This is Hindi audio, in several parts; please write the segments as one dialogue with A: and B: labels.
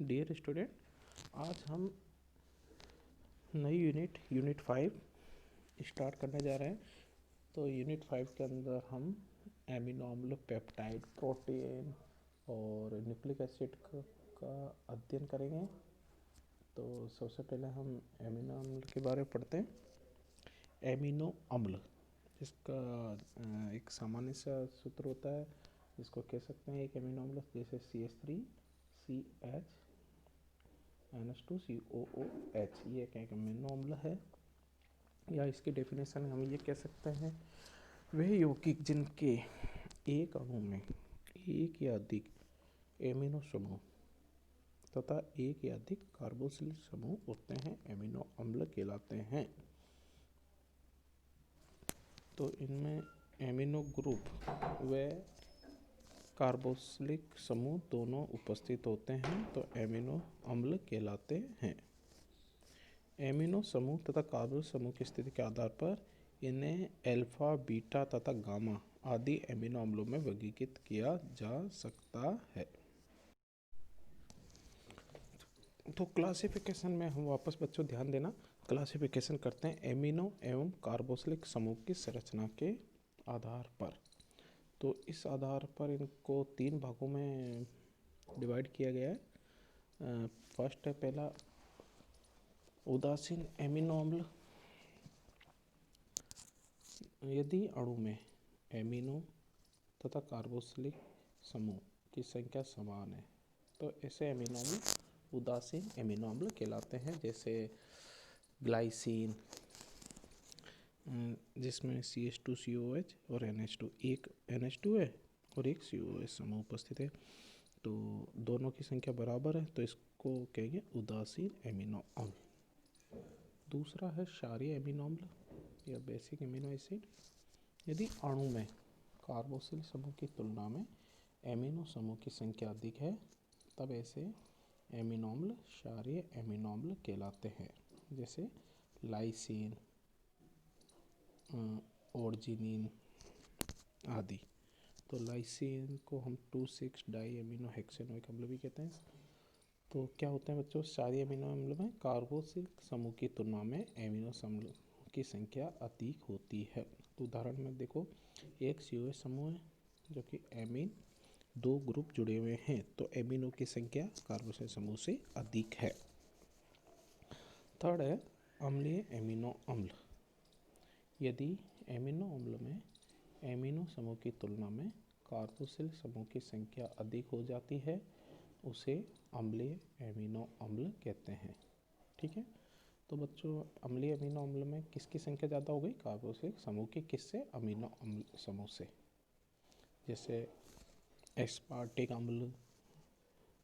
A: डियर स्टूडेंट, आज हम नई यूनिट 5 स्टार्ट करने जा रहे हैं। तो यूनिट 5 के अंदर हम एमिनो अम्ल, पेप्टाइड, प्रोटीन और न्यूक्लिक एसिड का अध्ययन करेंगे। तो सबसे पहले हम एमिनो अम्ल के बारे में पढ़ते हैं। एमिनो अम्ल, जिसका एक सामान्य सा सूत्र होता है, जिसको कह सकते हैं एक एमिनो अम्ल, जैसे CH3 CH NH2COOH, ये एक एमिनो अम्ल है। या इसकी डेफिनेशन हम ये कह सकते हैं, वह यौगिक जिनके एक अणु में एक या अधिक एमिनो समूह तथा एक या अधिक कार्बोक्सिलिक समूह होते हैं, एमिनो अम्ल कहलाते हैं। तो इनमें एमिनो ग्रुप व कार्बोक्सिलिक समूह दोनों उपस्थित होते हैं, तो एमिनो अम्ल कहलाते हैं। एमिनो समूह तथा कार्बोक्सिलिक समूह की स्थिति के आधार पर इन्हें अल्फा, बीटा तथा गामा आदि एमिनो अम्लों में वर्गीकृत किया जा सकता है। तो क्लासिफिकेशन में हम वापस बच्चों ध्यान देना, क्लासिफिकेशन करते हैं एमिनो एवं कार्बोक्सिलिक समूह की संरचना के आधार पर। तो इस आधार पर इनको 3 भागों में डिवाइड किया गया है। फर्स्ट है पहला उदासीन एमिनो अम्ल। यदि अणु में एमिनो तथा कार्बोक्सिलिक समूह की संख्या समान है, तो ऐसे एमिनो अम्ल उदासीन एमिनो अम्ल कहलाते हैं। जैसे ग्लाइसिन, जिसमें CH2COH और NH2, एक NH2 है और एक COH समूह उपस्थित है, तो दोनों की संख्या बराबर है, तो इसको कहेंगे उदासीन एमिनो अम्ल। दूसरा है क्षारीय एमिनो अम्ल या बेसिक एमिनो एसिड। यदि अणु में कार्बोक्सिल समूह की तुलना में एमिनो समूह की संख्या अधिक है, तब ऐसे एमिनो अम्ल क्षारीय एमिनो अम्ल कहलाते हैं। जैसे लाइसिन, ऑर्जिनिन आदि। तो लाइसिन को हम 2,6 डाई एमिनो हेक्सेनोइक अम्ल भी कहते हैं। तो क्या होते हैं बच्चों, क्षारीय एमिनो अम्ल में कार्बोक्सिल समूह की तुलना में एमिनो समूह की संख्या अधिक होती है। तो उदाहरण में देखो, एक COH समूह है जो कि एमीन 2 ग्रुप जुड़े हुए हैं, तो एमिनो की संख्या कार्बोक्सिल समूह से अधिक है। थर्ड है अम्लीय एमिनो अम्ल। यदि एमिनो अम्ल में एमिनो समूह की तुलना में कार्बोक्सिल समूह की संख्या अधिक हो जाती है, उसे अम्लीय एमिनो अम्ल कहते हैं। ठीक है। तो बच्चों, अम्लीय एमिनो अम्ल में किसकी संख्या ज़्यादा हो गई? कार्बोक्सिलिक समूह की। किससे? अमीनो अम्ल समूह से। जैसे एस्पार्टिक अम्ल,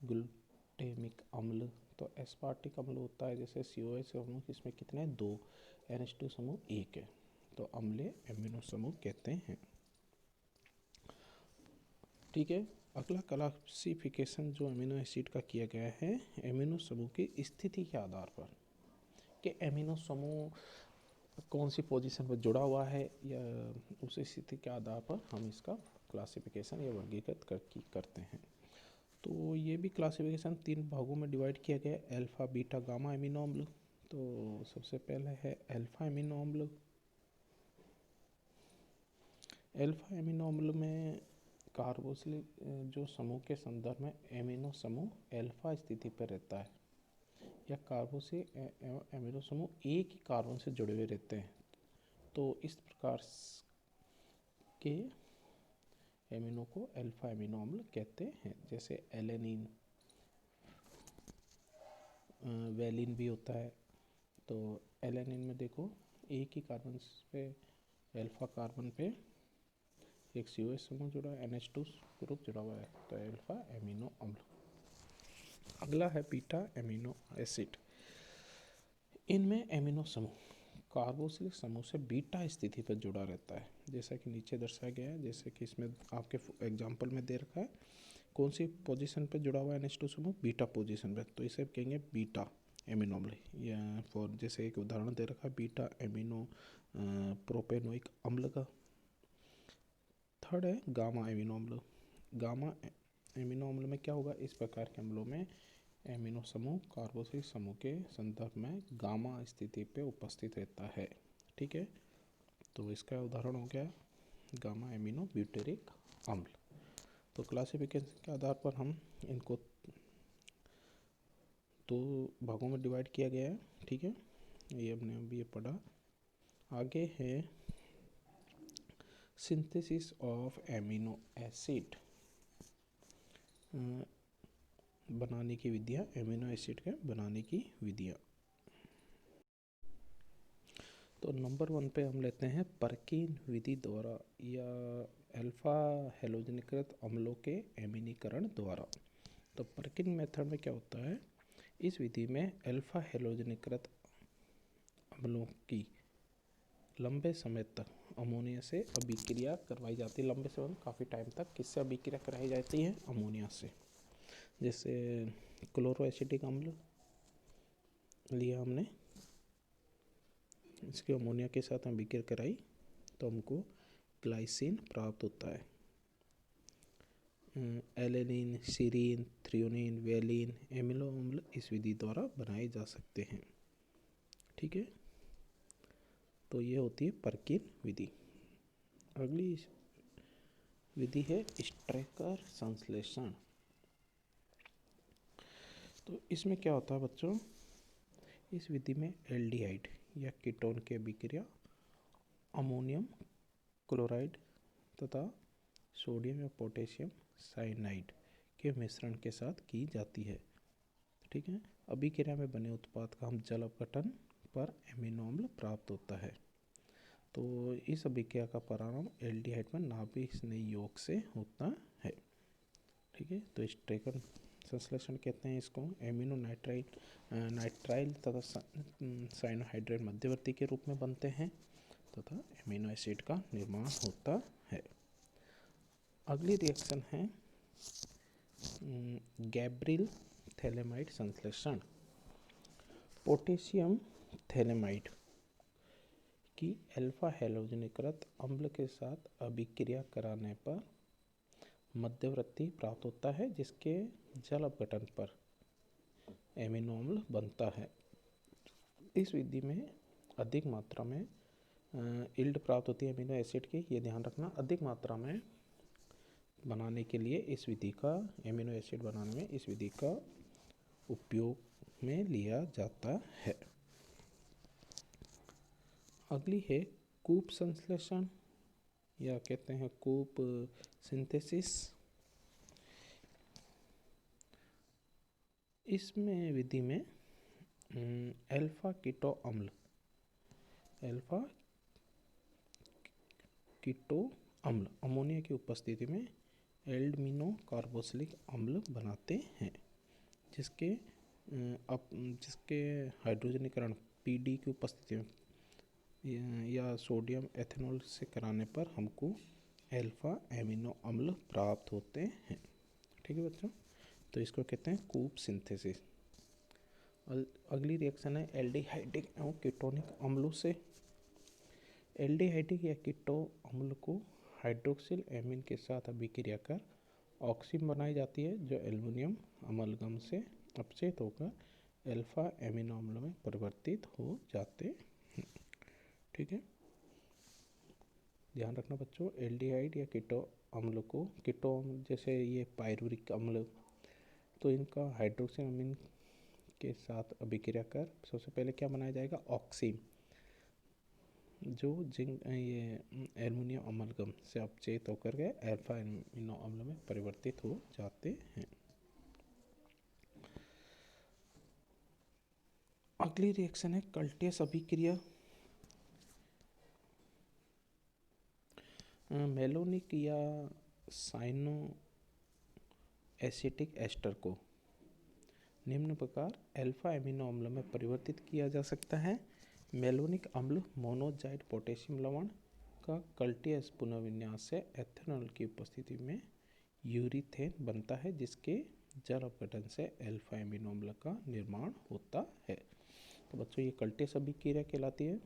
A: ग्लूटामिक अम्ल। तो एस्पार्टिक अम्ल होता है जैसे COH समूह, इसमें कितने हैं? 2, NH2 समूह 1 है, तो अम्लीय एमिनो समूह कहते हैं। ठीक है। अगला क्लासिफिकेशन जो एमिनो एसिड का किया गया है, एमिनो समूह की स्थिति के आधार पर कि एमिनो समूह कौन सी पोजीशन पर जुड़ा हुआ है, या उस स्थिति के आधार पर हम इसका क्लासिफिकेशन या वर्गीकृत करते हैं। तो ये भी क्लासिफिकेशन 3 भागों में डिवाइड किया गया है, अल्फा, बीटा, गामा एमिनो अम्ल। तो सबसे पहले है अल्फा एमिनो अम्ल। अल्फा एमिनो अम्ल में कार्बोक्सिलिक जो समूह के संदर्भ में एमिनो समूह अल्फा स्थिति पर रहता है, या कार्बोक्सिलिक एमिनो समूह एक ही कार्बन से जुड़े हुए रहते हैं। तो इस प्रकार के एमिनो को अल्फा एमिनो अम्ल कहते हैं। जैसे एलेनिन, वेलिन भी होता है। तो एलेनिन में देखो, एक ही कार्बन पे, अल्फा कार्बन पे एक COH समूह जुड़ा है, NH2 ग्रुप जुड़ा हुआ है, तो अल्फा एमिनो अम्ल। अगला है बीटा एमिनो एसिड। इनमें एमिनो समूह कार्बोक्सिलिक समूह से बीटा स्थिति पर जुड़ा रहता है, जैसा कि नीचे दर्शाया गया है। जैसे कि इसमें आपके एग्जाम्पल में दे रखा है, कौन सी पोजीशन पे जुड़ा हुआ है NH2 समूह? बीटा पोजीशन पे, तो इसे कहेंगे बीटा एमिनो अम्ल। या फॉर जैसे एक उदाहरण दे रखा है बीटा एमिनो प्रोपेनोइक अम्ल का। थर्ड है गामा एमिनो अम्ल। गामा एमिनो अम्ल में क्या होगा? इस प्रकार के अम्लों में एमिनो समूह कार्बोक्सिलिक समूह के संदर्भ में गामा स्थिति पे उपस्थित रहता है। ठीक है, तो इसका उदाहरण हो गया गामा एमिनो ब्यूटेरिक अम्ल। तो क्लासिफिकेशन के आधार पर हम इनको दो भागों में डिवाइड किया गया है। ठीक है, ये हमने अभी ये पढ़ा। आगे है सिंथेसिस ऑफ एमिनो एसिड, बनाने की विधियाँ, एमिनो एसिड के बनाने की विधियाँ। तो नंबर 1 पे हम लेते हैं परकिन विधि द्वारा या अल्फा हैलोजनीकृत अम्लों के एमिनीकरण द्वारा। तो परकिन मेथड में क्या होता है, इस विधि में अल्फा हैलोजनीकृत अम्लों की लंबे समय तक अमोनिया से अभिक्रिया करवाई जाती है। लंबे समय, काफ़ी टाइम तक किससे अभिक्रिया कराई जाती है? अमोनिया से। जैसे क्लोरो एसिटिक अम्ल लिया हमने, इसके अमोनिया के साथ अभिक्रिया कराई तो हमको ग्लाइसिन प्राप्त होता है। Alanine, serine, threonine, valine, amino अम्ल इस विधि द्वारा बनाए जा सकते हैं। ठीक है, तो ये होती है परकिन विधि। अगली विधि है स्ट्रेकर संश्लेषण। तो इसमें क्या होता है बच्चों, इस विधि में एल्डिहाइड या कीटोन की अभिक्रिया अमोनियम क्लोराइड तथा सोडियम या पोटेशियम साइनाइड के मिश्रण के साथ की जाती है। ठीक है, अभिक्रिया में बने उत्पाद का हम जल अपघटन पर एमिनो अम्ल प्राप्त होता है। तो इस अभिक्रिया का प्रारंभ एल्डिहाइड में नाभिक स्नेही योग से होता है। ठीक है, तो स्ट्रेकर संश्लेषण कहते हैं इसको। एमिनो नाइट्राइल तथा साइनोहाइड्रेट मध्यवर्ती के रूप में बनते हैं तथा एमिनो एसिड का निर्माण होता है। अगली रिएक्शन है गैब्रिल थैलेमाइड संश्लेषण। पोटेशियम थैलेमाइड की अल्फा हैलोजनीकृत अम्ल के साथ अभिक्रिया कराने पर मध्यवर्ती प्राप्त होता है, जिसके जल अपघटन पर एमिनो अम्ल बनता है। इस विधि में अधिक मात्रा में यील्ड प्राप्त होती है एमिनो एसिड की। ये ध्यान रखना, अधिक मात्रा में बनाने के लिए इस विधि का, एमिनो एसिड बनाने में इस विधि का उपयोग में लिया जाता है। अगली है कूप संश्लेषण या कहते हैं कूप सिंथेसिस। इसमें विधि में अल्फा कीटो अम्ल अमोनिया की उपस्थिति में एल्डमिनो कार्बोक्सिलिक अम्ल बनाते हैं, जिसके हाइड्रोजनीकरण पीडी की उपस्थिति में या सोडियम एथेनॉल से कराने पर हमको अल्फा एमिनो अम्ल प्राप्त होते हैं। ठीक है बच्चों, तो इसको कहते हैं कूप सिंथेसिस। अगली रिएक्शन है एल्डिहाइडिक एवं कीटोनिक अम्लों से। एल्डिहाइडिक या कीटो अम्ल को हाइड्रोक्सिल एमीन के साथ अभिक्रिया कर ऑक्सीन बनाई जाती है, जो एल्युमिनियम अमलगम से अपचयित होकर अल्फा एमिनो अम्ल में परिवर्तित हो जाते हैं। ठीक है, ध्यान रखना बच्चों, एल्डिहाइड या कीटो अम्ल को, कीटो अम्ल जैसे ये पायरुविक अम्ल, तो इनका हाइड्रोक्सिल अमीन के साथ अभिक्रिया कर सबसे पहले क्या बनाया जाएगा? ऑक्सीन, जो जिंक ये एल्युमिनियम अमलगम से अपचयित होकर के अल्फा एमिनो अम्ल में परिवर्तित हो जाते हैं। अगली रिएक्शन है कल्टियस अभिक्रिया। मेलोनिक या साइनो एसिटिक एस्टर को निम्न प्रकार अल्फा एमिनो अम्ल में परिवर्तित किया जा सकता है। मेलोनिक अम्ल मोनोजाइड पोटेशियम लवण का कल्टियस पुनर्विन्यास से एथेनॉल की उपस्थिति में यूरिथेन बनता है, जिसके जल अपघटन से अल्फा एमिनो अम्ल का निर्माण होता है। तो बच्चों, ये कल्टियस अभिक्रिया कहलाती है।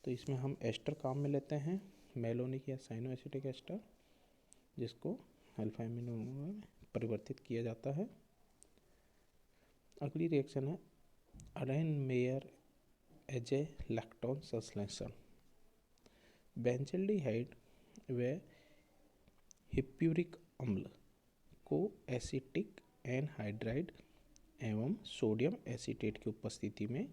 A: तो इसमें हम एस्टर काम में लेते हैं, मेलोनिक या साइनो एसिटिक एस्टर, जिसको अल्फा एमिनो में परिवर्तित किया जाता है। अगली रिएक्शन है अरेन मेयर एज ए लैक्टोन संश्लेषण। बेंजल्डिहाइड व हिप्यूरिक अम्ल को एसिटिक एनहाइड्राइड एवं सोडियम एसीटेट की उपस्थिति में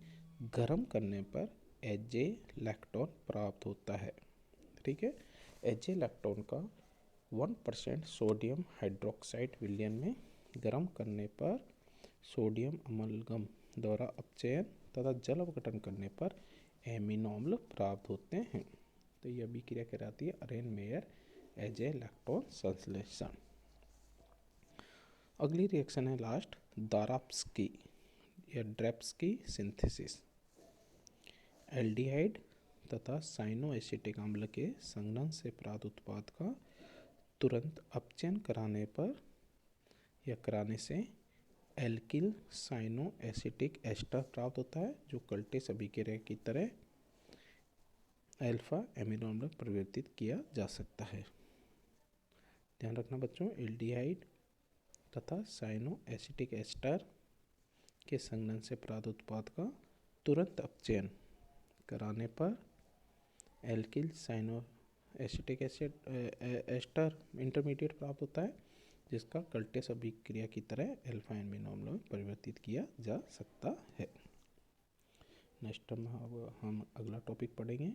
A: गर्म करने पर एज ए लैक्टोन प्राप्त होता है। ठीक है, एज ए लैक्टोन का 1% सोडियम हाइड्रोक्साइड विलयन में गर्म करने पर सोडियम अमलगम द्वारा अपचयन तथा जल अपघटन करने पर एमिनो अम्ल प्राप्त होते हैं। तो यह अभिक्रिया कहलाती है अरेन मेयर एज ए लैक्टोन संश्लेषण। अगली रिएक्शन है लास्ट दाराप्स्की या ड्रेप्स्की सिंथेसिस। एल्डिहाइड तथा साइनोएसिटिक अम्ल के संघनन से प्राप्त उत्पाद का तुरंत अपचयन कराने पर या कराने से एल्किल साइनोएसिटिक एस्टर प्राप्त होता है, जो कल्टेस अभिक्रिया की तरह अल्फा एमिनो अम्ल परिवर्तित किया जा सकता है। ध्यान रखना बच्चों, एल्डिहाइड तथा साइनोएसिटिक एस्टर के संघनन से प्राप्त उत्पाद का तुरंत अपचयन कराने पर एल्किल साइनोएसिटिक एस्टर इंटरमीडिएट प्राप्त होता है, जिसका कल्टेस अभिक्रिया की तरह अल्फा एमिनो अम्ल में परिवर्तित किया जा सकता है। नेक्स्ट हम अगला टॉपिक पढ़ेंगे।